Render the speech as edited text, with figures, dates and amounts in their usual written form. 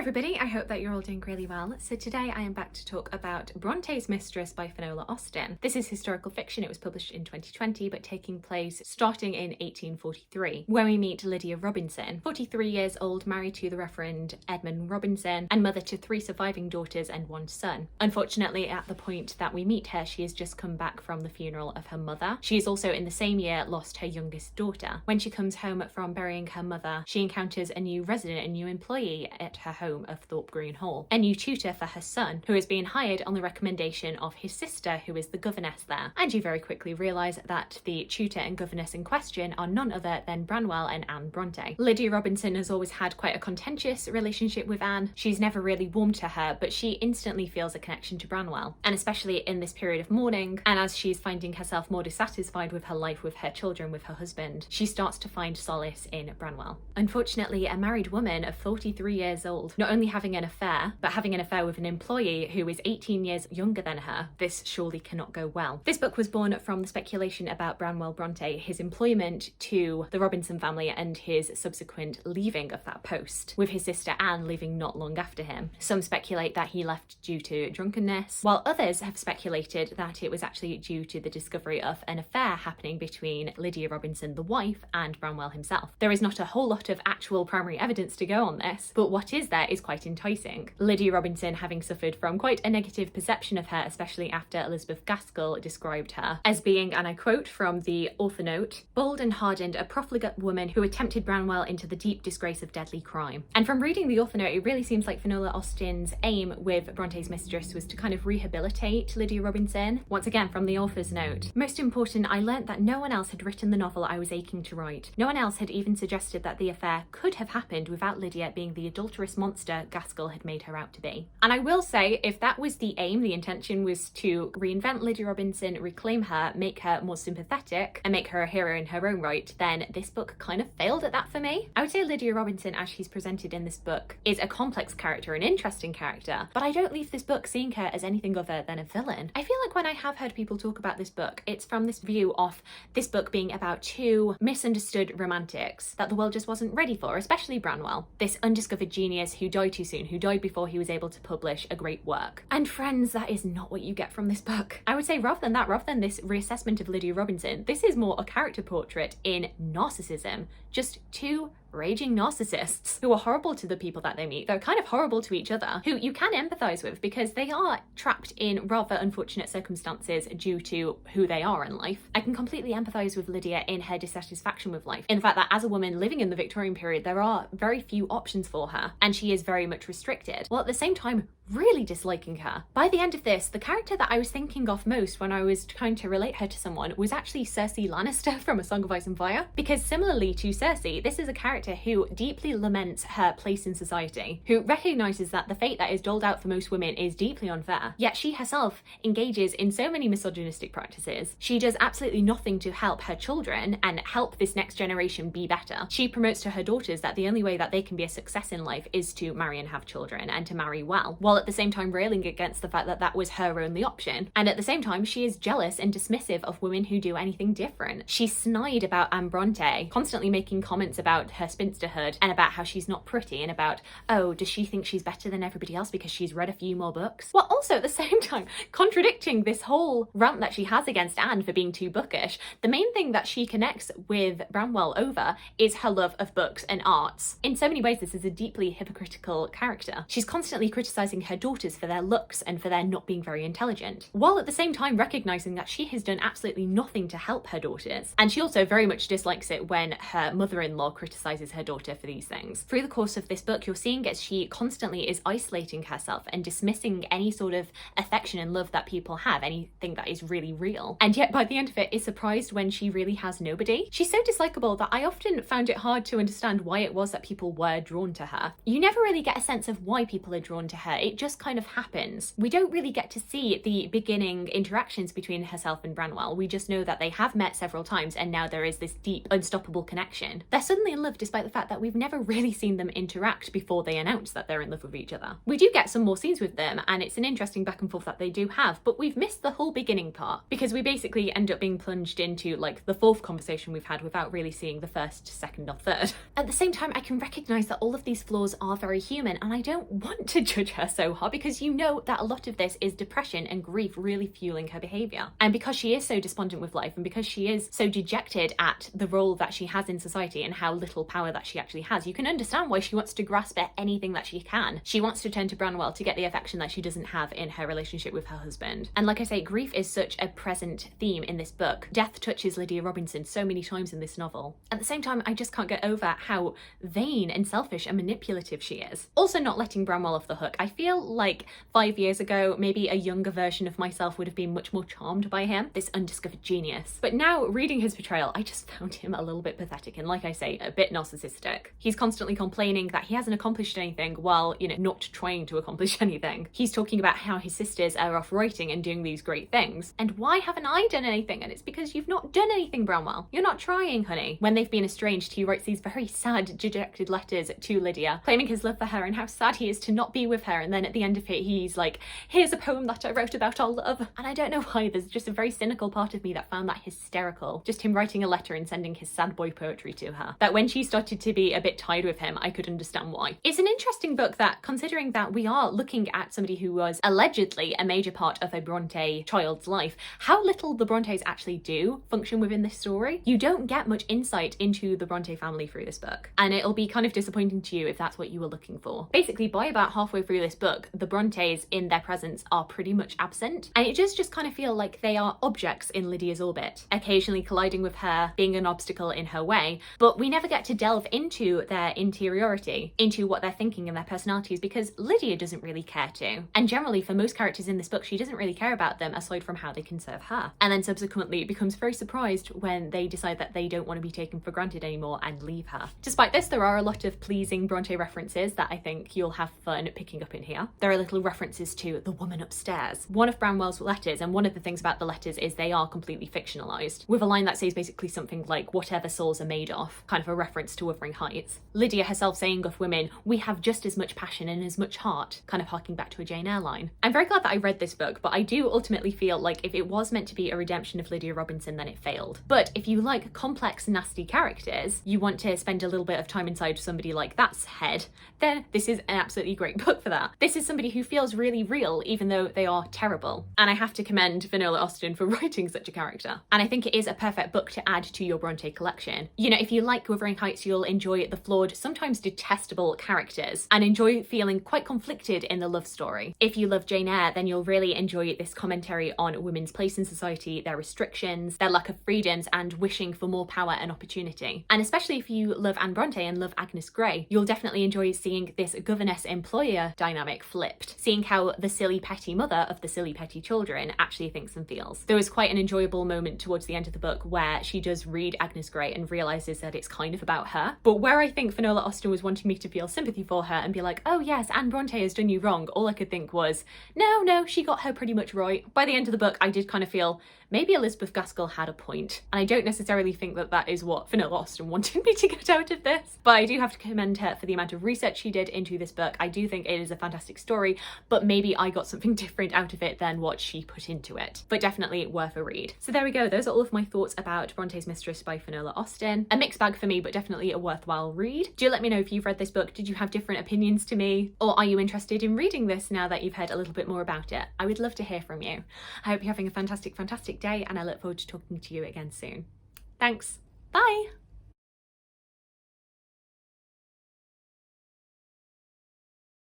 everybody, I hope that you're all doing really well. So today I am back to talk about Bronte's Mistress by Finola. This is historical fiction. It was published in 2020 but taking place starting in 1843, where we meet Lydia Robinson, 43 years old, married to the Reverend Edmund Robinson and mother to 3 surviving daughters and 1 son. Unfortunately, at the point that we meet her, she has just come back from the funeral of her mother. She has also in the same year lost her youngest daughter. When she comes home from burying her mother, she encounters a new resident, a new employee at her home of Thorpe Green Hall, a new tutor for her son, who has been hired on the recommendation of his sister, who is the governess there. And you very quickly realise that the tutor and governess in question are none other than Branwell and Anne Bronte. Lydia Robinson has always had quite a contentious relationship with Anne. She's never really warmed to her, but she instantly feels a connection to Branwell, and especially in this period of mourning, and as she's finding herself more dissatisfied with her life, with her children, with her husband, she starts to find solace in Branwell. Unfortunately, a married woman of 43 years old, not only having an affair, but having an affair with an employee who is 18 years younger than her, this surely cannot go well. This book was born from the speculation about Branwell Bronte, his employment to the Robinson family and his subsequent leaving of that post, with his sister Anne leaving not long after him. Some speculate that he left due to drunkenness, while others have speculated that it was actually due to the discovery of an affair happening between Lydia Robinson, the wife, and Branwell himself. There is not a whole lot of actual primary evidence to go on this, but what is there is quite enticing. Lydia Robinson having suffered from quite a negative perception of her, especially after Elizabeth Gaskell described her as being, and I quote from the author note, bold and hardened, a profligate woman who attempted Branwell into the deep disgrace of deadly crime. And from reading the author note, it really seems like Finola Austen's aim with Bronte's Mistress was to kind of rehabilitate Lydia Robinson. Once again, from the author's note, most important, I learnt that no one else had written the novel I was aching to write. No one else had even suggested that the affair could have happened without Lydia being the adulterous monster Gaskell had made her out to be. And I will say, if that was the aim, the intention was to reinvent Lydia Robinson, reclaim her, make her more sympathetic, and make her a hero in her own right, then this book kind of failed at that for me. I would say Lydia Robinson, as she's presented in this book, is a complex character, an interesting character, but I don't leave this book seeing her as anything other than a villain. I feel like when I have heard people talk about this book, it's from this view of this book being about 2 misunderstood romantics that the world just wasn't ready for, especially Branwell, this undiscovered genius who died too soon, who died before he was able to publish a great work. And friends, that is not what you get from this book. I would say rather than this reassessment of Lydia Robinson, this is more a character portrait in narcissism. Just 2 raging narcissists who are horrible to the people that they meet. They're kind of horrible to each other, who you can empathise with because they are trapped in rather unfortunate circumstances due to who they are in life. I can completely empathise with Lydia in her dissatisfaction with life, in the fact that as a woman living in the Victorian period, there are very few options for her and she is very much restricted, while at the same time really disliking her. By the end of this, the character that I was thinking of most when I was trying to relate her to someone was actually Cersei Lannister from A Song of Ice and Fire, because similarly to Cersei, this is a character who deeply laments her place in society, who recognises that the fate that is doled out for most women is deeply unfair, yet she herself engages in so many misogynistic practices. She does absolutely nothing to help her children and help this next generation be better. She promotes to her daughters that the only way that they can be a success in life is to marry and have children, and to marry well, while at the same time railing against the fact that that was her only option. And at the same time, she is jealous and dismissive of women who do anything different. She's snide about Anne Bronte, constantly making comments about her spinsterhood and about how she's not pretty, and about, oh, does she think she's better than everybody else because she's read a few more books? While also at the same time contradicting this whole rant that she has against Anne for being too bookish. The main thing that she connects with Branwell over is her love of books and arts. In so many ways, this is a deeply hypocritical character. She's constantly criticising her daughters for their looks and for their not being very intelligent, while at the same time recognising that she has done absolutely nothing to help her daughters. And she also very much dislikes it when her mother-in-law criticises her daughter for these things. Through the course of this book, you're seeing as she constantly is isolating herself and dismissing any sort of affection and love that people have, anything that is really real. And yet by the end of it is surprised when she really has nobody. She's so dislikable that I often found it hard to understand why it was that people were drawn to her. You never really get a sense of why people are drawn to her. It it just kind of happens. We don't really get to see the beginning interactions between herself and Branwell. We just know that they have met several times and now there is this deep, unstoppable connection. They're suddenly in love despite the fact that we've never really seen them interact before they announce that they're in love with each other. We do get some more scenes with them and it's an interesting back and forth that they do have, but we've missed the whole beginning part because we basically end up being plunged into like the fourth conversation we've had without really seeing the first, second or third. At the same time, I can recognise that all of these flaws are very human and I don't want to judge her so hard because you know that a lot of this is depression and grief really fueling her behaviour. And because she is so despondent with life and because she is so dejected at the role that she has in society and how little power that she actually has, you can understand why she wants to grasp at anything that she can. She wants to turn to Branwell to get the affection that she doesn't have in her relationship with her husband. And like I say, grief is such a present theme in this book. Death touches Lydia Robinson so many times in this novel. At the same time, I just can't get over how vain and selfish and manipulative she is. Also not letting Branwell off the hook. I feel like 5 years ago, maybe a younger version of myself would have been much more charmed by him, this undiscovered genius. But now reading his portrayal, I just found him a little bit pathetic and like I say, a bit narcissistic. He's constantly complaining that he hasn't accomplished anything while, you know, not trying to accomplish anything. He's talking about how his sisters are off writing and doing these great things. And why haven't I done anything? And it's because you've not done anything, Branwell. You're not trying, honey. When they've been estranged, he writes these very sad, dejected letters to Lydia, claiming his love for her and how sad he is to not be with her. And then at the end of it, he's like, here's a poem that I wrote about our love. And I don't know why, there's just a very cynical part of me that found that hysterical. Just him writing a letter and sending his sad boy poetry to her. That when she started to be a bit tired with him, I could understand why. It's an interesting book that, considering that we are looking at somebody who was allegedly a major part of a Bronte child's life, how little the Brontes actually do function within this story. You don't get much insight into the Bronte family through this book, and it'll be kind of disappointing to you if that's what you were looking for. Basically, by about halfway through this book, the Brontes in their presence are pretty much absent, and it just kind of feel like they are objects in Lydia's orbit, occasionally colliding with her, being an obstacle in her way, but we never get to delve into their interiority, into what they're thinking and their personalities, because Lydia doesn't really care to. And generally, for most characters in this book, she doesn't really care about them aside from how they can serve her. And then subsequently becomes very surprised when they decide that they don't want to be taken for granted anymore and leave her. Despite this, there are a lot of pleasing Bronte references that I think you'll have fun picking up in here. There are little references to the woman upstairs, one of Branwell's letters, and one of the things about the letters is they are completely fictionalized, with a line that says basically something like, whatever souls are made of, kind of a reference to Wuthering Heights. Lydia herself saying of women, we have just as much passion and as much heart, kind of harking back to a Jane Eyre line. I'm very glad that I read this book, but I do ultimately feel like if it was meant to be a redemption of Lydia Robinson, then it failed. But if you like complex, nasty characters, you want to spend a little bit of time inside somebody like that's head, then this is an absolutely great book for that. This is somebody who feels really real, even though they are terrible. And I have to commend Finola Austen for writing such a character. And I think it is a perfect book to add to your Bronte collection. You know, if you like Wuthering Heights, you'll enjoy the flawed, sometimes detestable characters and enjoy feeling quite conflicted in the love story. If you love Jane Eyre, then you'll really enjoy this commentary on women's place in society, their restrictions, their lack of freedoms, and wishing for more power and opportunity. And especially if you love Anne Bronte and love Agnes Grey, you'll definitely enjoy seeing this governess-employer dynamic flipped, seeing how the silly petty mother of the silly petty children actually thinks and feels. There was quite an enjoyable moment towards the end of the book where she does read Agnes Grey and realises that it's kind of about her. But where I think Finola Austen was wanting me to feel sympathy for her and be like, oh yes, Anne Bronte has done you wrong, all I could think was, no, she got her pretty much right. By the end of the book, I did kind of feel maybe Elizabeth Gaskell had a point. And I don't necessarily think that that is what Finola Austen wanted me to get out of this. But I do have to commend her for the amount of research she did into this book. I do think it is a fantastic story, but maybe I got something different out of it than what she put into it. But definitely worth a read. So there we go. Those are all of my thoughts about Bronte's Mistress by Finola Austen. A mixed bag for me, but definitely a worthwhile read. Do let me know if you've read this book. Did you have different opinions to me? Or are you interested in reading this now that you've heard a little bit more about it? I would love to hear from you. I hope you're having a fantastic day, and I look forward to talking to you again soon. Thanks. Bye.